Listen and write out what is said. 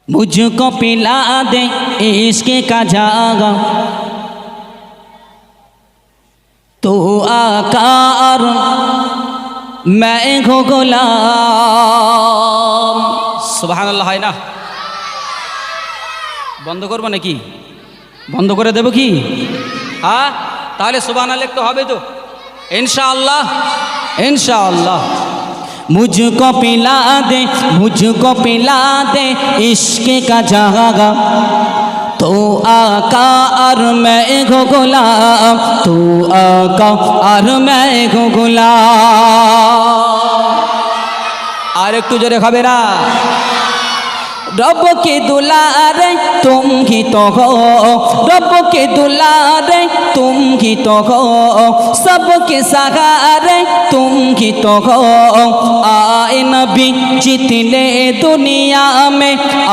मुझको पिला दे इश्क का जागा तो आका और मैं हो গোলাম। সুবহানাল্লাহ। হয় না? বন্ধ করবো নাকি? বন্ধ করে দেব কি? হ্যাঁ, তাহলে সুবহানাল্লাহ একটু হবে তো ইনশাআল্লাহ। ইনশাআল্লাহ। मुझको पिला दे इश्क का जागा तो आका और मैं हो गुलाम, तो आका और मैं हो गुलाम। और एक तुझे खबे ना रब के दुलारे तुम ही तो हो, रब के दुलारे तुम ही तो हो, सबके सहारे तुम ही तो हो। आए नबी जितने दुनिया में